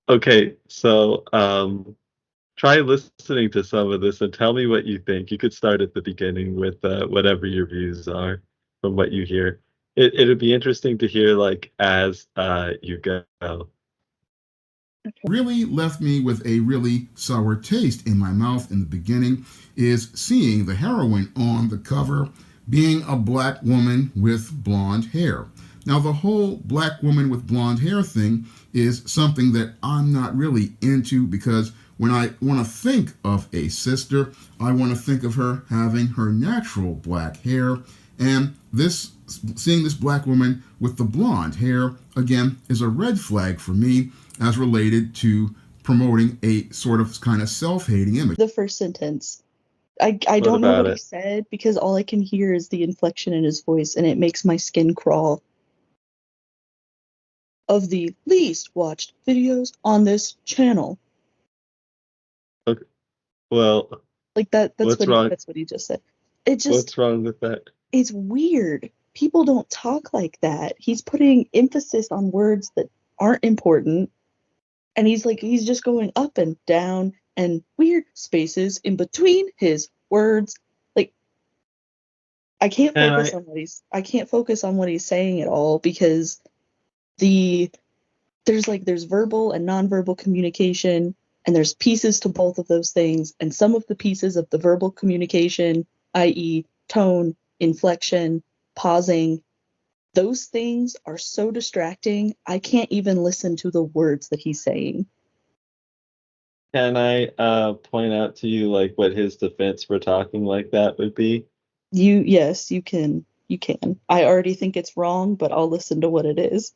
Okay, so try listening to some of this and tell me what you think. You could start at the beginning with whatever your views are from what you hear. It'd be interesting to hear like as you go. Really left me with a really sour taste in my mouth in the beginning is seeing the heroine on the cover being a black woman with blonde hair. Now, the whole black woman with blonde hair thing is something that I'm not really into because when I want to think of a sister, I want to think of her having her natural black hair. And this, seeing this black woman with the blonde hair, again, is a red flag for me as related to promoting a sort of kind of self-hating image. The first sentence. I What don't know about what he it? said because all I can hear is the inflection in his voice and it makes my skin crawl. Of the least watched videos on this channel. Okay. Well, Like that's what's wrong? what he just said. It just What's wrong with that? it's weird. People don't talk like that. He's putting emphasis on words that aren't important and he's just going up and down and weird spaces in between his words. Like And I I can't focus on what he's saying at all because the there's verbal and nonverbal communication and there's pieces to both of those things and some of the pieces of the verbal communication, i.e. tone, inflection, pausing, those things are so distracting I can't even listen to the words that he's saying. can I point out to you like what his defense for talking like that would be? Yes, you can. I already think it's wrong, but I'll listen to what it is.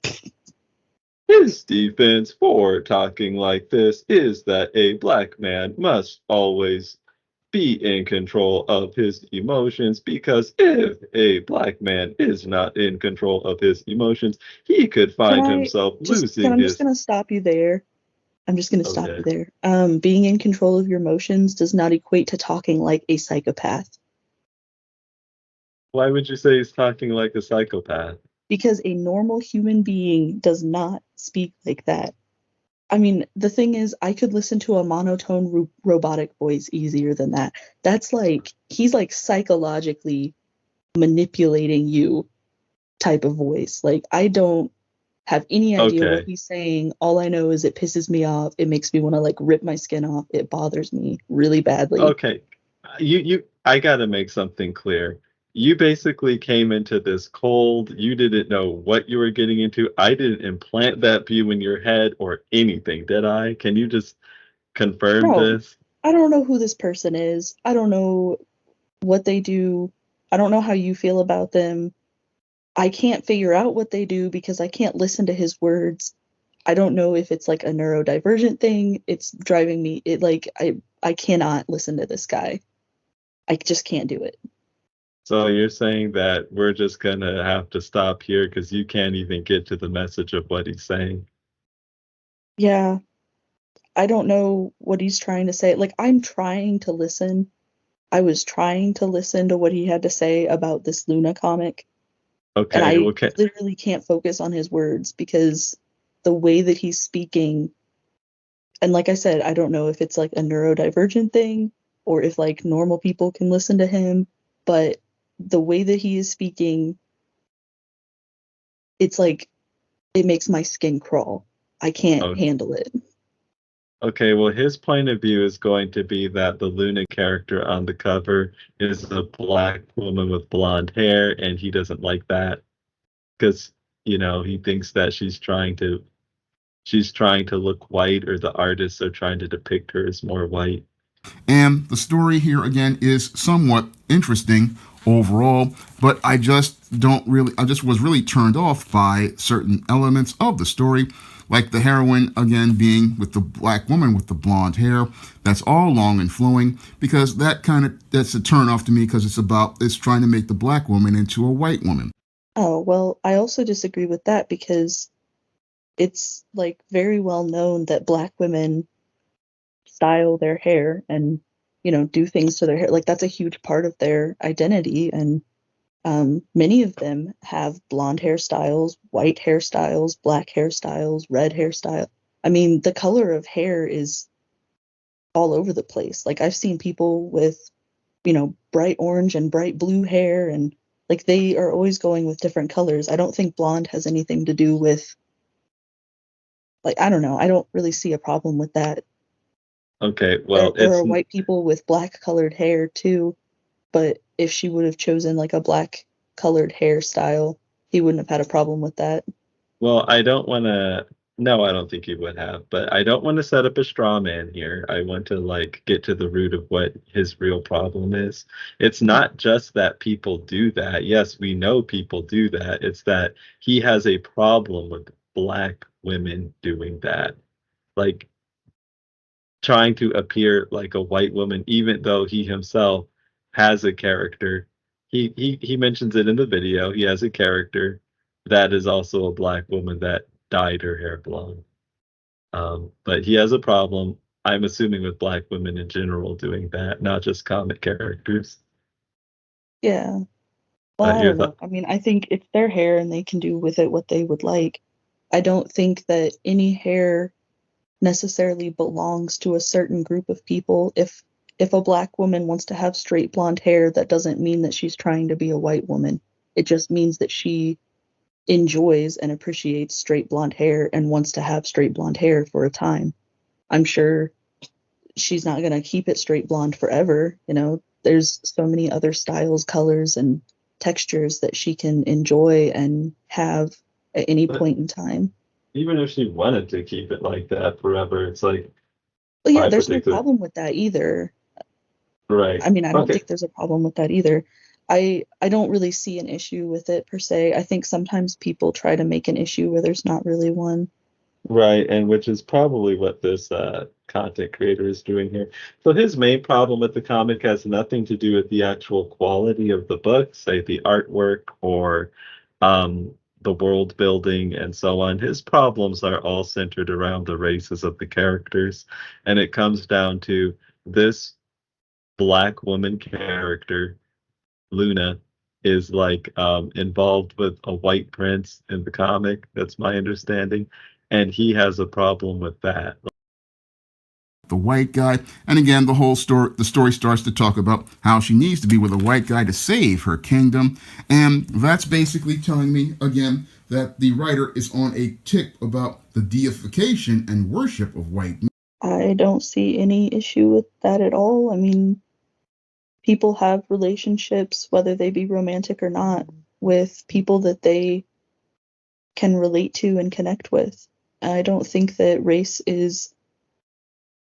His defense for talking like this is that a black man must always be in control of his emotions because if a black man is not in control of his emotions, he could Can find I himself just can losing I'm just his. gonna stop you there. I'm just gonna stop you Okay. there. Being in control of your emotions does not equate to talking like a psychopath. Why would you say he's talking like a psychopath? Because a normal human being does not speak like that. I mean, the thing is, I could listen to a monotone robotic voice easier than that. That's like, he's like psychologically manipulating you type of voice. Like, I don't have any idea what Okay. he's saying. All I know is it pisses me off. It makes me want to like rip my skin off. It bothers me really badly. Okay. I gotta make something clear. You basically came into this cold. You didn't know what you were getting into. I didn't implant that view in your head or anything, did I? Can you just confirm No, this? I don't know who this person is. I don't know what they do. I don't know how you feel about them. I can't figure out what they do because I can't listen to his words. I don't know if it's like a neurodivergent thing. It's driving me I cannot listen to this guy. I just can't do it. So you're saying that we're just gonna have to stop here because you can't even get to the message of what he's saying. Yeah, I don't know what he's trying to say. Like I'm trying to listen. I was trying to listen to what he had to say about this Luna comic, and Okay, I okay. literally can't focus on his words because the way that he's speaking, and like I said, I don't know if it's like a neurodivergent thing or if like normal people can listen to him, but the way that he is speaking, it's like it makes my skin crawl. I can't Oh, handle it. okay, well, his point of view is going to be that the Luna character on the cover is a black woman with blonde hair, and he doesn't like that because, he thinks that she's trying to look white, or the artists are trying to depict her as more white. And the story here again is somewhat interesting overall, but I just was really turned off by certain elements of the story, like the heroine again being with the black woman with the blonde hair. That's all long and flowing because that's a turn off to me because it's trying to make the black woman into a white woman. Oh, well, I also disagree with that because it's like very well known that black women style their hair and do things to their hair. Like that's a huge part of their identity and many of them have blonde hairstyles, white hairstyles, black hairstyles, red hairstyle. I mean, the color of hair is all over the place. Like I've seen people with, bright orange and bright blue hair, and like they are always going with different colors. I don't think blonde has anything to do with, like, I don't know. I don't really see a problem with that. Okay, well, There are white people with black colored hair too, but if she would have chosen like a black colored hairstyle, he wouldn't have had a problem with that. well, I don't want to. No, I don't think he would have, but I don't want to set up a straw man here. I want to like get to the root of what his real problem is. It's not just that people do that. Yes, we know people do that. It's that he has a problem with black women doing that. Like trying to appear like a white woman, even though he himself has a character. He mentions it in the video. He has a character that is also a black woman that dyed her hair blonde. But he has a problem, I'm assuming, with black women in general doing that, not just comic characters. Yeah. Well, I Your don't know. thought? I mean, I think it's their hair and they can do with it what they would like. I don't think that any hair necessarily belongs to a certain group of people. If a black woman wants to have straight blonde hair, that doesn't mean that she's trying to be a white woman. It just means that she enjoys and appreciates straight blonde hair and wants to have straight blonde hair for a time. I'm sure she's not going to keep it straight blonde forever. There's so many other styles, colors, and textures that she can enjoy and have at any But point in time. even if she wanted to keep it like that forever, it's like But yeah, my there's no particular problem with that either. right. I mean, I don't Okay. think there's a problem with that either. I don't really see an issue with it per se. I think sometimes people try to make an issue where there's not really one. Right, and which is probably what this content creator is doing here. So his main problem with the comic has nothing to do with the actual quality of the book, say the artwork or the world building and so on. His problems are all centered around the races of the characters, and it comes down to this black woman character, Luna, is like involved with a white prince in the comic. That's my understanding, and he has a problem with that. The white guy. And again, the story starts to talk about how she needs to be with a white guy to save her kingdom. And that's basically telling me, again, that the writer is on a tick about the deification and worship of white men. I don't see any issue with that at all. I mean, people have relationships, whether they be romantic or not, with people that they can relate to and connect with. I don't think that race is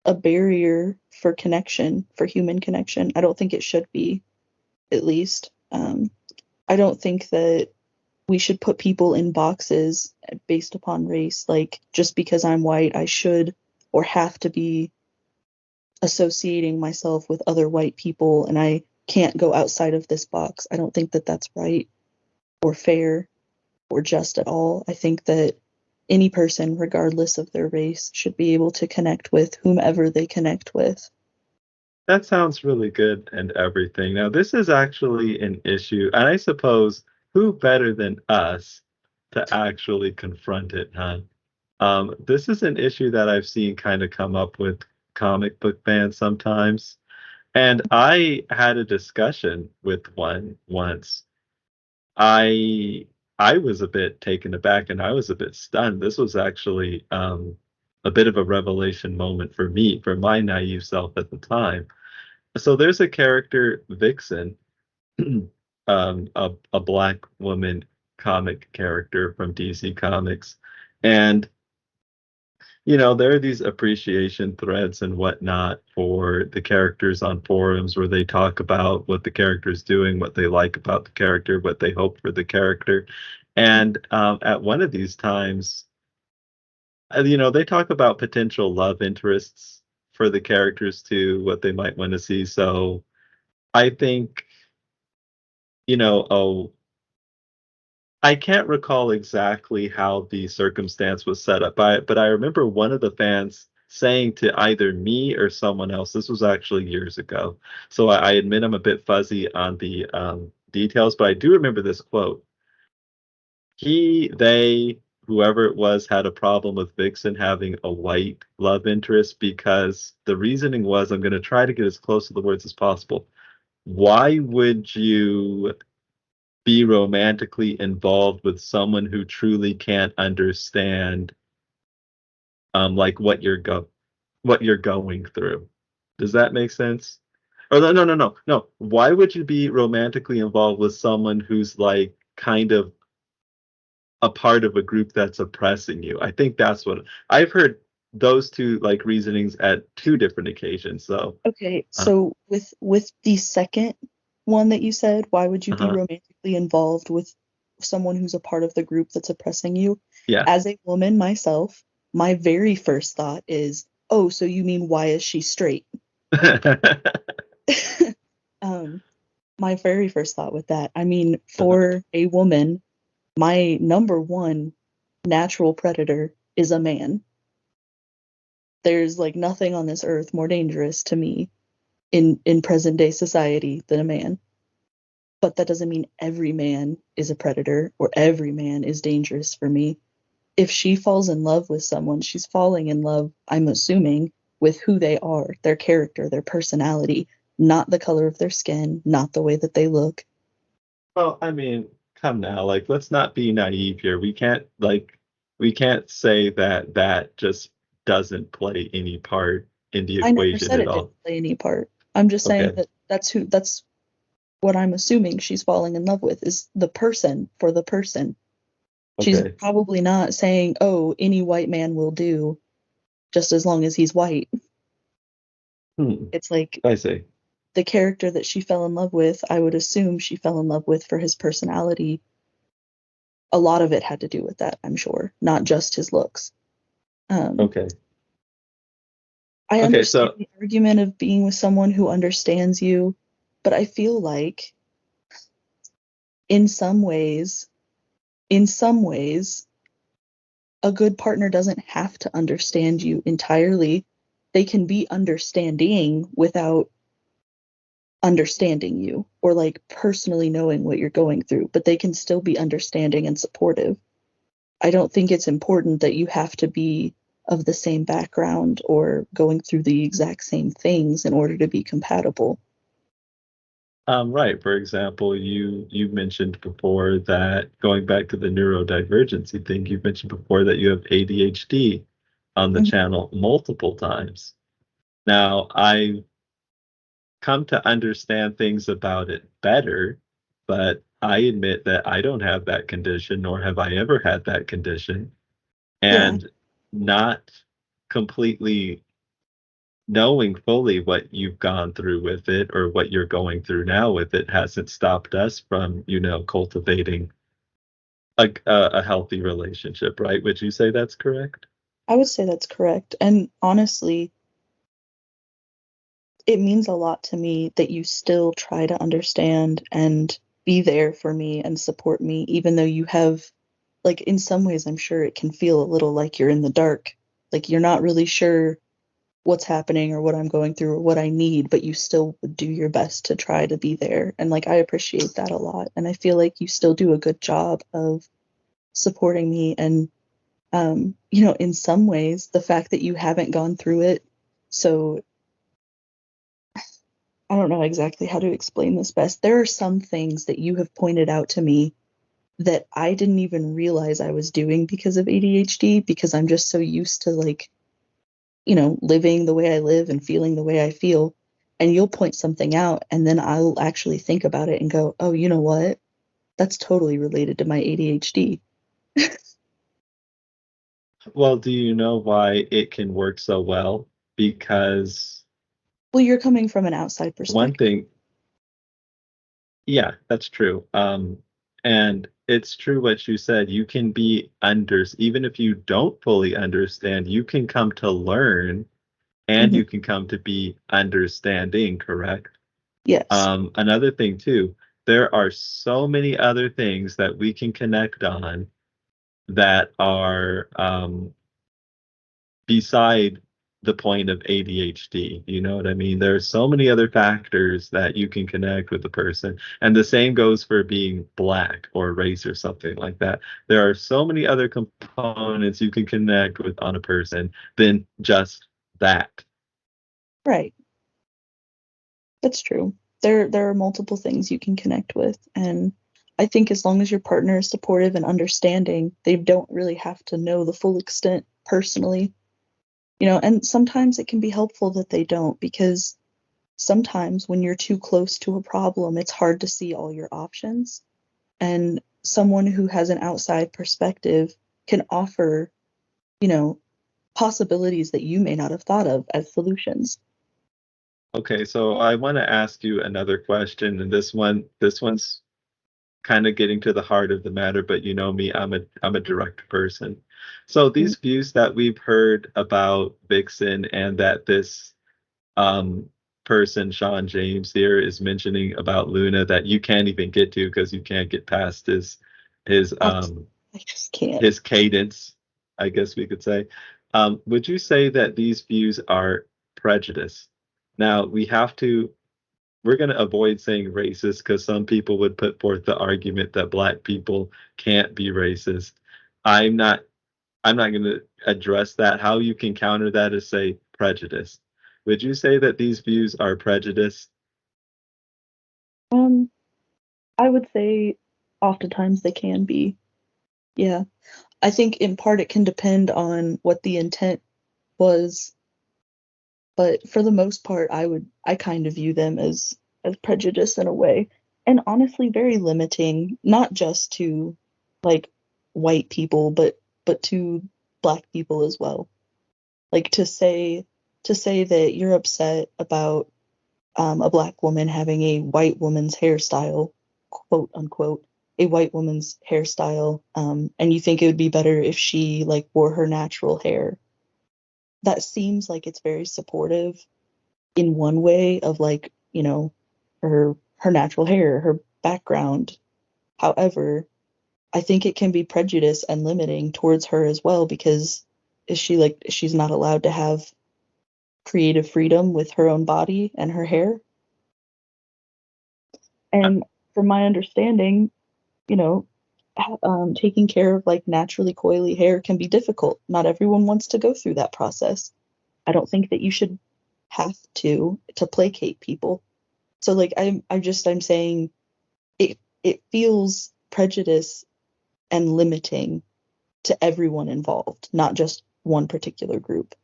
a barrier for connection, for human connection. I don't think it should be, at least. I don't think that we should put people in boxes based upon race. Like, just because I'm white, I should or have to be associating myself with other white people and I can't go outside of this box. I don't think that that's right or fair or just at all. I think that any person, regardless of their race, should be able to connect with whomever they connect with. That sounds really good and everything. Now, this is actually an issue, and I suppose who better than us to actually confront it, huh? This is an issue that I've seen kind of come up with comic book fans sometimes. And I had a discussion with one once. I I was a bit taken aback and I was a bit stunned. This was actually a bit of a revelation moment for me, for my naive self at the time. So there's a character, Vixen, a black woman comic character from DC Comics. And there are these appreciation threads and whatnot for the characters on forums where they talk about what the character's doing, what they like about the character, what they hope for the character. And at one of these times, they talk about potential love interests for the characters too, what they might want to see. So I think, oh, I can't recall exactly how the circumstance was set up by it, but I remember one of the fans saying to either me or someone else, this was actually years ago. So I admit I'm a bit fuzzy on the details, but I do remember this quote. They whoever it was had a problem with Vixen having a white love interest, because the reasoning was, I'm going to try to get as close to the words as possible. Why would you be romantically involved with someone who truly can't understand like what you're going through? Does that make sense? Or no. Why would you be romantically involved with someone who's like kind of a part of a group that's oppressing you? I think that's what I've heard, those two like reasonings at two different occasions. So Okay, uh, so with the second one that you said, why would you be uh-huh. romantically involved with someone who's a part of the group that's oppressing you? Yeah. As a woman myself, my very first thought is, oh, so you mean why is she straight? um, my very first thought with that. I mean, for a woman, my number one natural predator is a man. There's like nothing on this earth more dangerous to me in present day society than a man. But that doesn't mean every man is a predator or every man is dangerous for me. If she falls in love with someone, she's falling in love, I'm assuming, with who they are, their character, their personality, not the color of their skin, not the way that they look. Well, I mean, come now, like let's not be naive here. We can't say that that just doesn't play any part in the I never equation said at it didn't all. play any part. I'm just saying Okay. that that's what I'm assuming she's falling in love with is the person for the person. She's Okay. probably not saying, "Oh, any white man will do just as long as he's white." Hmm. It's like I see. the character that she fell in love with, I would assume she fell in love with for his personality. A lot of it had to do with that, I'm sure, not just his looks. Um, Okay. I Okay, understand so the argument of being with someone who understands you, but I feel like in some ways, in some ways, a good partner doesn't have to understand you entirely. They can be understanding without understanding you or like personally knowing what you're going through, but they can still be understanding and supportive. I don't think it's important that you have to be of the same background or going through the exact same things in order to be compatible. right, for example, you mentioned before that, going back to the neurodivergency thing, you mentioned before that you have ADHD on the Mhm. channel multiple times. Now, I come to understand things about it better, but I admit that I don't have that condition, nor have I ever had that condition. Yeah, And not completely knowing fully what you've gone through with it or what you're going through now with it hasn't stopped us from, cultivating a healthy relationship, right? Would you say that's correct? I would say that's correct. And honestly, it means a lot to me that you still try to understand and be there for me and support me, even though you have, like, in some ways, I'm sure it can feel a little like you're in the dark. Like, you're not really sure what's happening or what I'm going through or what I need, but you still would do your best to try to be there. And, like, I appreciate that a lot. And I feel like you still do a good job of supporting me. And, in some ways, the fact that you haven't gone through it, so I don't know exactly how to explain this best. There are some things that you have pointed out to me that I didn't even realize I was doing because of ADHD, because I'm just so used to like, living the way I live and feeling the way I feel. And you'll point something out and then I'll actually think about it and go, "Oh, you know what? That's totally related to my ADHD." Well, do you know why it can work so well? Because Well, you're coming from an outside one perspective. thing, yeah, that's true. And it's true what you said. You can be even if you don't fully understand, you can come to learn and Hmm. you can come to be understanding, correct? Yes. Another thing too, there are so many other things that we can connect on that are beside the point of ADHD. You know what I mean? There are so many other factors that you can connect with the person. And the same goes for being black or race or something like that. There are so many other components you can connect with on a person than just that. Right. That's true. There are multiple things you can connect with, and I think as long as your partner is supportive and understanding, they don't really have to know the full extent personally. And sometimes it can be helpful that they don't, because sometimes when you're too close to a problem, it's hard to see all your options. And someone who has an outside perspective can offer, you know, possibilities that you may not have thought of as solutions. Okay, so I want to ask you another question, and this one's kind of getting to the heart of the matter, but you know me, I'm a direct person. So Mm. these views that we've heard about Vixen and that this um person, Shawn James here, is mentioning about Luna that you can't even get to because you can't get past his I just, I just can't. his cadence, I guess we could say. Would you say that these views are prejudice? Now we're going to avoid saying racist because some people would put forth the argument that black people can't be racist. I'm not I'm not going to address that. How you can counter that is say prejudice. Would you say that these views are prejudice? Um, I would say oftentimes they can be. Yeah. I think in part it can depend on what the intent was, but for the most part I kind of view them as prejudice in a way. And honestly very limiting, not just to like white people, but to black people as well. Like to say that you're upset about a black woman having a white woman's hairstyle, quote unquote, a white woman's hairstyle, and you think it would be better if she like wore her natural hair. That seems like it's very supportive in one way of like, her natural hair, her background. However, I think it can be prejudice and limiting towards her as well, because she's not allowed to have creative freedom with her own body and her hair. And from my understanding, you know, taking care of like naturally coily hair can be difficult. Not everyone wants to go through that process. I don't think that you should have to placate people. So like I'm saying it feels prejudice and limiting to everyone involved, not just one particular group.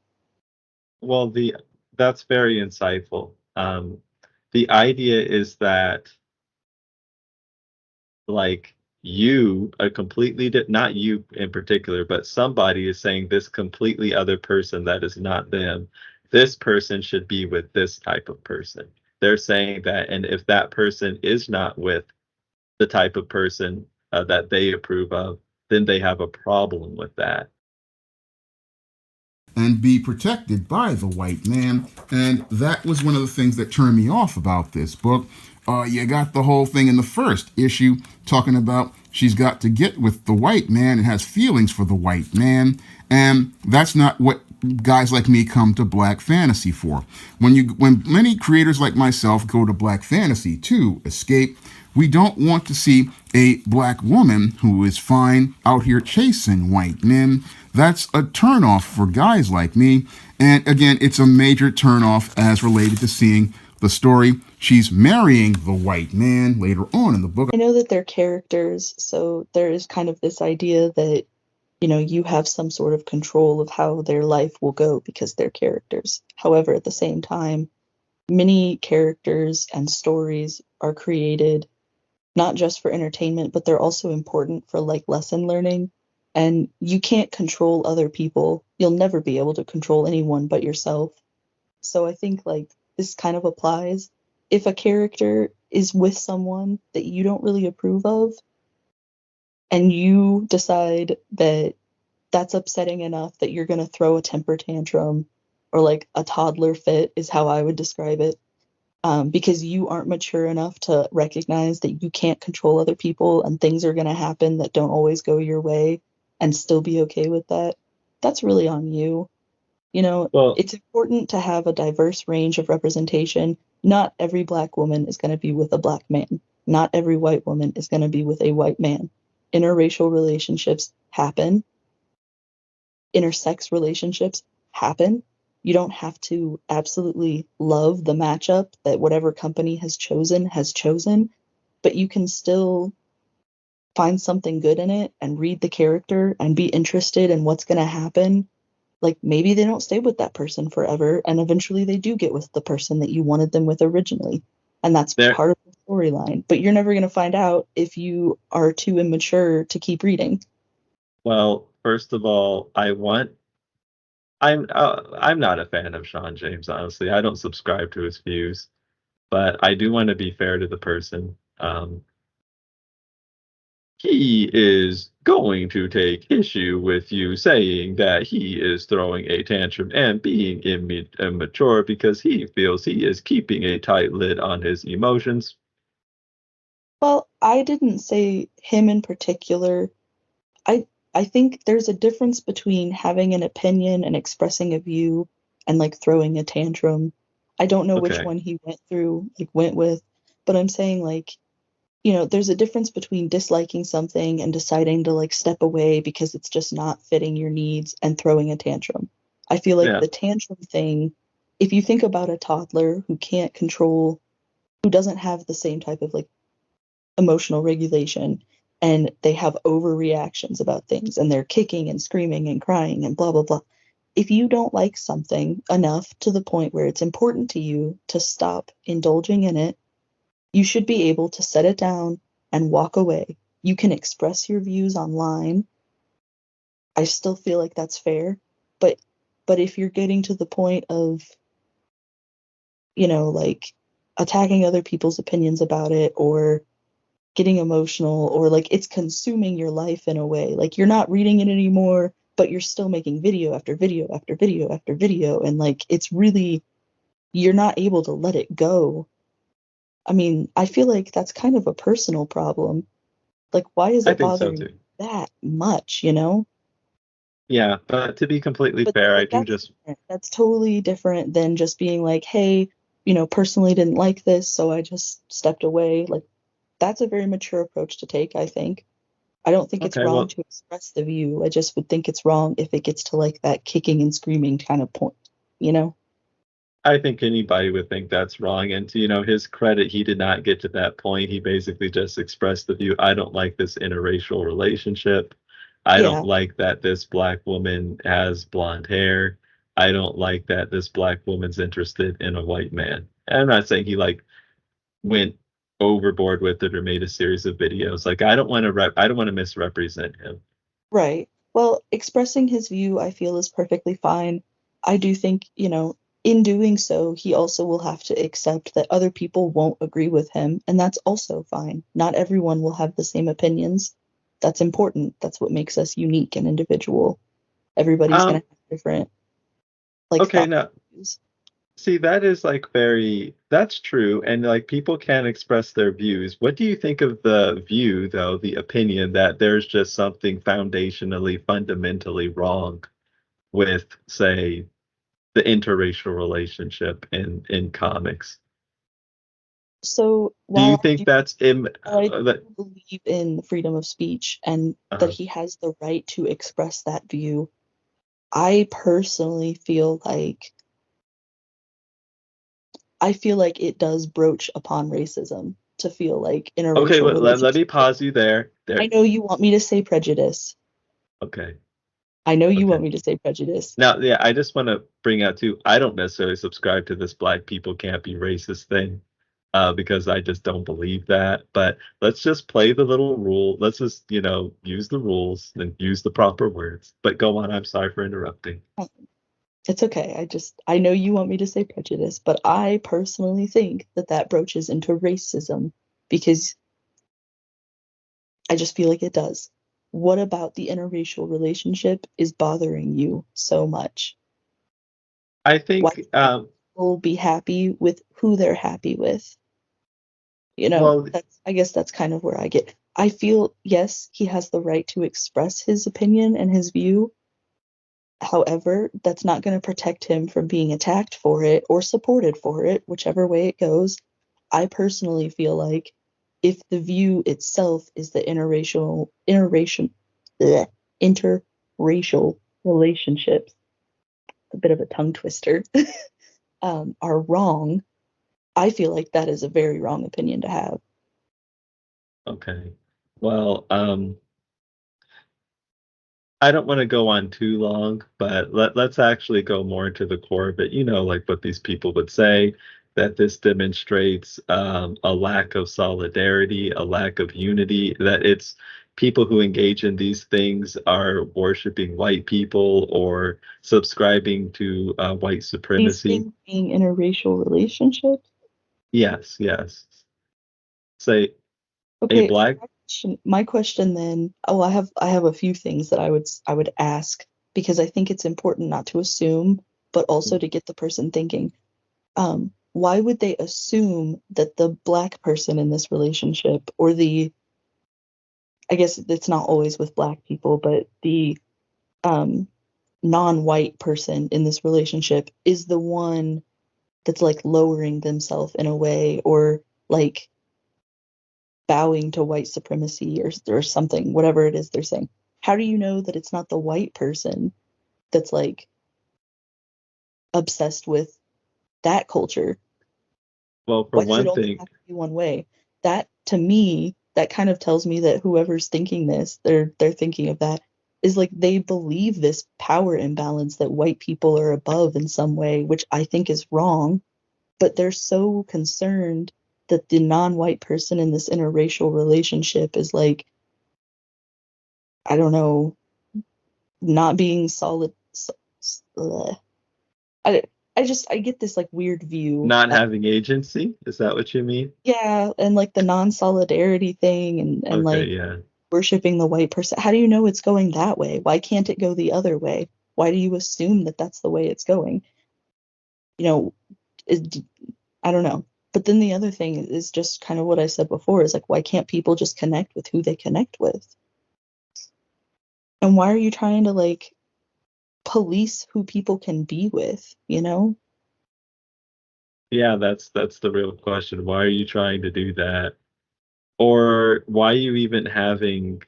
Well, the that's very insightful. The idea is that like you a completely not you in particular, but somebody is saying this completely other person that is not them, this person should be with this type of person. They're saying that, and if that person is not with the type of person that they approve of, then they have a problem with that. And be protected by the white man. And that was one of the things that turned me off about this book. You got the whole thing in the first issue talking about she's got to get with the white man and has feelings for the white man. And that's not what guys like me come to black fantasy for. When many creators like myself go to black fantasy to escape, we don't want to see a black woman who is fine out here chasing white men. That's a turnoff for guys like me. And again, it's a major turnoff as related to seeing the story. She's marrying the white man later on in the book. I know that they're characters, so there is kind of this idea that, you have some sort of control of how their life will go because they're characters. However, at the same time, many characters and stories are created not just for entertainment, but they're also important for like lesson learning. And you can't control other people. You'll never be able to control anyone but yourself. So I think like this kind of applies. If a character is with someone that you don't really approve of, and you decide that that's upsetting enough that you're going to throw a temper tantrum or like a toddler fit, is how I would describe it, because you aren't mature enough to recognize that you can't control other people and things are going to happen that don't always go your way and still be okay with that. That's really on you. Well, It's important to have a diverse range of representation. Not every black woman is going to be with a black man. Not every white woman is going to be with a white man. Interracial relationships happen. Intersex relationships happen. You don't have to absolutely love the matchup that whatever company has chosen, but you can still find something good in it and read the character and be interested in what's going to happen. Like maybe they don't stay with that person forever and eventually they do get with the person that you wanted them with originally. And that's there. part of the storyline. But you're never going to find out if you are too immature to keep reading. Well, first of all, I'm not a fan of Shawn James, honestly. I don't subscribe to his views, but I do want to be fair to the person. He is going to take issue with you saying that he is throwing a tantrum and being immature because he feels he is keeping a tight lid on his emotions. Well, I didn't say him in particular. I I think there's a difference between having an opinion and expressing a view and like throwing a tantrum. I don't know which Okay. one he went with, but I'm saying like, there's a difference between disliking something and deciding to like step away because it's just not fitting your needs and throwing a tantrum. I feel like Yeah. the tantrum thing, if you think about a toddler who doesn't have the same type of like emotional regulation and they have overreactions about things and they're kicking and screaming and crying and blah blah blah. If you don't like something enough to the point where it's important to you to stop indulging in it, you should be able to set it down and walk away. You can express your views online. I still feel like that's fair, but if you're getting to the point of, like attacking other people's opinions about it or getting emotional or like it's consuming your life in a way. Like you're not reading it anymore, but you're still making video after video after video after video. And like it's really, you're not able to let it go. I mean, I feel like that's kind of a personal problem. Like, why is I it think so bothering you too. that much? Yeah, but to be completely But fair, I like do that's just different. That's totally different than just being like, hey, personally didn't like this, so I just stepped away. Like, that's a very mature approach to take, I think. I don't think it's okay, wrong well, to express the view. I just would think it's wrong if it gets to like that kicking and screaming kind of point, you know? I think anybody would think that's wrong. And to, his credit, he did not get to that point. He basically just expressed the view, I don't like this interracial relationship. I don't Yeah, like that this black woman has blonde hair. I don't like that this black woman's interested in a white man. And I'm not saying he like went overboard with it or made a series of videos. Like I don't want to misrepresent him. right. Well, expressing his view, I feel, is perfectly fine. I do think, in doing so, he also will have to accept that other people won't agree with him, and that's also fine. Not everyone will have the same opinions. That's important. That's what makes us unique and individual. Everybody's going Um, to have different, like, okay, thoughts now and views. see, that is like that's true. And like people can express their views. What do you think of the view, though, the opinion that there's just something foundationally, fundamentally wrong with, say, the interracial relationship in comics? So Do you while think that's I that do believe in freedom of speech and that uh, he has the right to express that view, I personally feel like it does broach upon racism to feel like okay, interracial let relationships. me pause you there. I There. know you want me to say prejudice. Okay. I know you Okay. want me to say prejudice. Now, yeah, I just want to bring out too, I don't necessarily subscribe to this black people can't be racist thing, because I just don't believe that. But let's just play the little rule. Let's just, use the rules and use the proper words. But go on. I'm sorry for interrupting. It's okay. I know you want me to say prejudice, but I personally think that that broaches into racism because I just feel like it does. What about the interracial relationship is bothering you so much? I Why think, can't people be happy with who they're happy with? well, I guess that's kind of where I get. I feel, yes, he has the right to express his opinion and his view, However, that's not going to protect him from being attacked for it or supported for it, whichever way it goes. I personally feel like if the view itself is that bleh, interracial relationships, a bit of a tongue twister, are wrong, I feel like that is a very wrong opinion to have. Okay. Well, I don't want to go on too long, but let's actually go more into the core of it. You know, like what these people would say, that this demonstrates a lack of solidarity, a lack of unity, that it's people who engage in these things are worshiping white people or subscribing to white These supremacy. things being interracial relationships. Yes, yes. Say a Okay, black. my question then, oh, I have a few things that I would ask because I think it's important not to assume, but also to get the person thinking. Why would they assume that the black person in this relationship, or I guess it's not always with black people, but the um, non-white person in this relationship is the one that's like lowering themselves in a way, or like bowing to white supremacy, or something, whatever it is they're saying. How do you know that it's not the white person that's like obsessed with that culture? Well, for Why does it one only thing, have to be one way? That, to me, that kind of tells me that whoever's thinking this, they're thinking of that is like they believe this power imbalance that white people are above in some way, which I think is wrong, but they're so concerned that the non-white person in this interracial relationship is like, I don't know, not being solid. I, I get this like weird view. not having agency, is that what you mean? Yeah, and like the non-solidarity thing, and Okay, like yeah. worshiping the white person. How do you know it's going that way? Why can't it go the other way? Why do you assume that that's the way it's going? You know, it, I don't know. But then the other thing is just kind of what I said before, is like, why can't people just connect with who they connect with? And why are you trying to like police who people can be with, you know? Yeah, that's the real question. Why are you trying to do that? Or why are you even having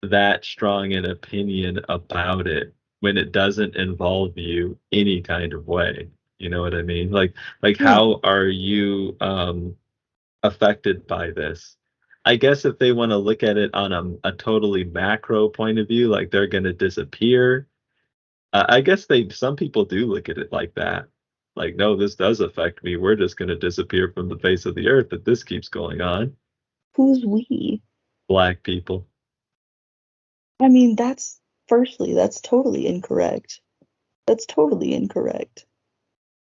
that strong an opinion about it when it doesn't involve you any kind of way? You know what I mean? Like Yeah. how are you affected by this? I guess if they want to look at it on a totally macro point of view, like they're going to disappear. I guess some people do look at it like that. Like, no, this does affect me. We're just going to disappear from the face of the earth if this keeps going on. Who's we? Black people. I mean, that's totally incorrect. That's totally incorrect.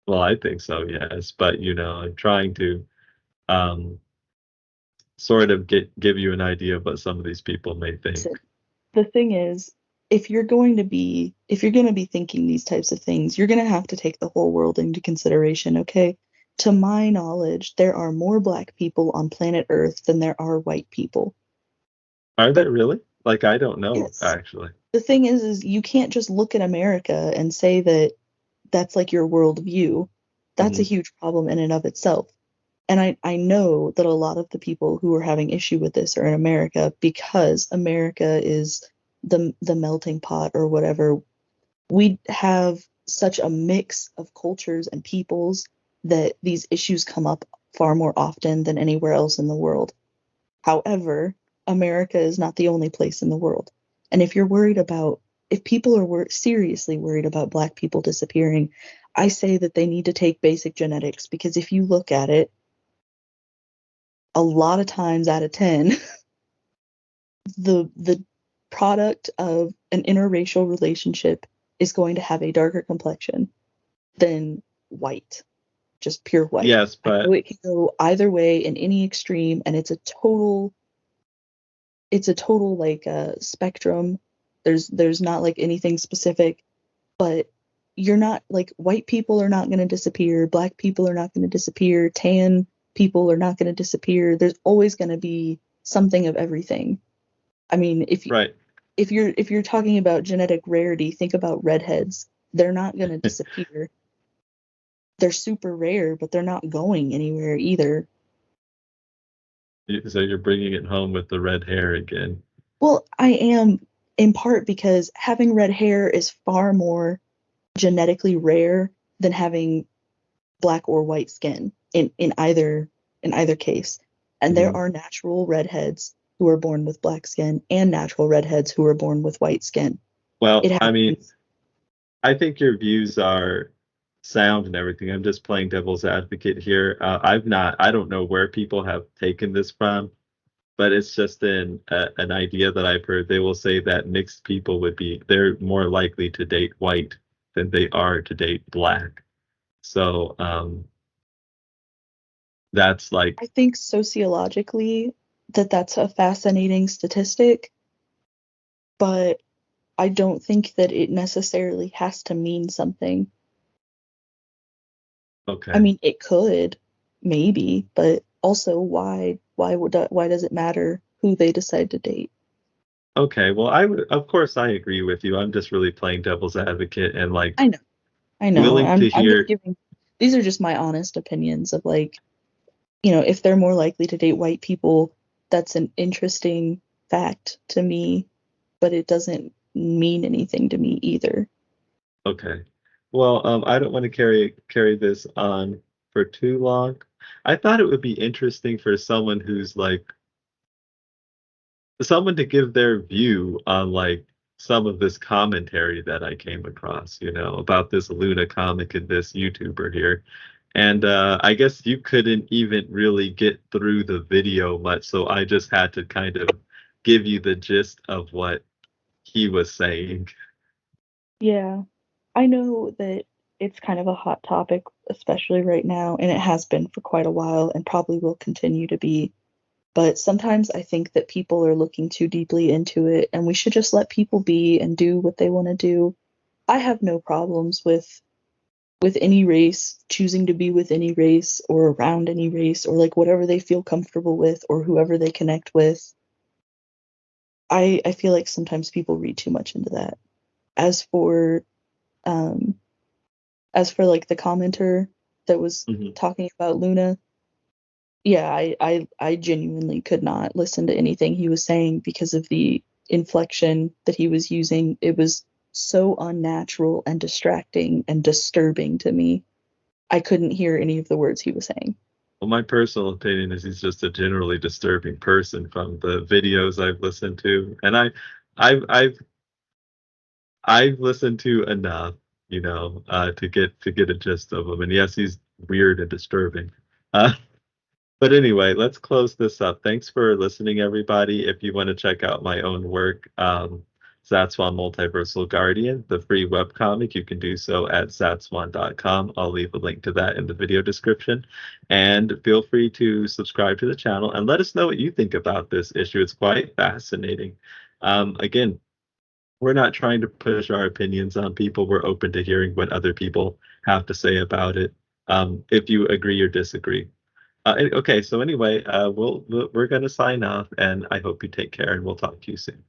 Well, I think so, yes. But I'm trying to um, sort of give you an idea of what some of these people may Listen, think. the thing is, if you're going to be thinking these types of things, you're going to have to take the whole world into consideration, okay? To my knowledge, there are more black people on planet Earth than there are white people. Are But there really? Like, I don't know, yes, actually. the thing is you can't just look at America and say that that's like your worldview. That's a Hmm. huge problem in and of itself. And I know that a lot of the people who are having issue with this are in America, because America is the melting pot or whatever. We have such a mix of cultures and peoples that these issues come up far more often than anywhere else in the world. However, America is not the only place in the world. And if people are seriously worried about black people disappearing, I say that they need to take basic genetics, because if you look at it, a lot of times out of 10, the product of an interracial relationship is going to have a darker complexion than white, just pure white. Yes, I know but it can go either way in any extreme, and it's a total like spectrum. There's not like anything specific, but you're not like, white people are not going to disappear, black people are not going to disappear, tan people are not going to disappear. There's always going to be something of everything. I mean, if right. if you're talking about genetic rarity, think about redheads. They're not going to disappear. They're super rare, but they're not going anywhere either. So you're bringing it home with the red hair again. Well, I am in part because having red hair is far more genetically rare than having black or white skin in either case. And there are natural redheads who are born with black skin and natural redheads who are born with white skin. Well, It I mean, happens. I think your views are sound and everything. I'm just playing devil's advocate here. I don't know where people have taken this from, but it's just an idea that I've heard. They will say that mixed people they're more likely to date white than they are to date black. So that's like, I think sociologically that's a fascinating statistic, but I don't think that it necessarily has to mean something. okay. I mean, it could, maybe, but also why does it matter who they decide to date? Okay, well, of course, I agree with you. I'm just really playing devil's advocate and like I know, I know. willing to I'm just hear. giving. These are just my honest opinions of like, if they're more likely to date white people, that's an interesting fact to me, but it doesn't mean anything to me either. Okay, well, I don't want to carry this on for too long. I thought it would be interesting for someone to give their view on like some of this commentary that I came across, about this Luna comic and this YouTuber here. And I guess you couldn't even really get through the video much, so I just had to kind of give you the gist of what he was saying. Yeah, I know that it's kind of a hot topic, especially right now, and it has been for quite a while and probably will continue to be. But sometimes I think that people are looking too deeply into it, and we should just let people be and do what they want to do. I have no problems with any race choosing to be with any race or around any race or like whatever they feel comfortable with or whoever they connect with. I feel like sometimes people read too much into that. As for um like the commenter that was Mhm. talking about Luna, yeah, I genuinely could not listen to anything he was saying because of the inflection that he was using. It was so unnatural and distracting and disturbing to me. I couldn't hear any of the words he was saying. Well, my personal opinion is he's just a generally disturbing person from the videos I've listened to, and I've I've I've listened to enough, to get a gist of him. And yes, he's weird and disturbing. Uh, But anyway, let's close this up. Thanks for listening, everybody. If you want to check out my own work, Zatswan Multiversal Guardian, the free webcomic, you can do so at zatswan.com. I'll leave a link to that in the video description. And feel free to subscribe to the channel and let us know what you think about this issue. It's quite fascinating. Again, we're not trying to push our opinions on people. We're open to hearing what other people have to say about it, if you agree or disagree. Okay, so anyway, we're going to sign off, and I hope you take care, and we'll talk to you soon.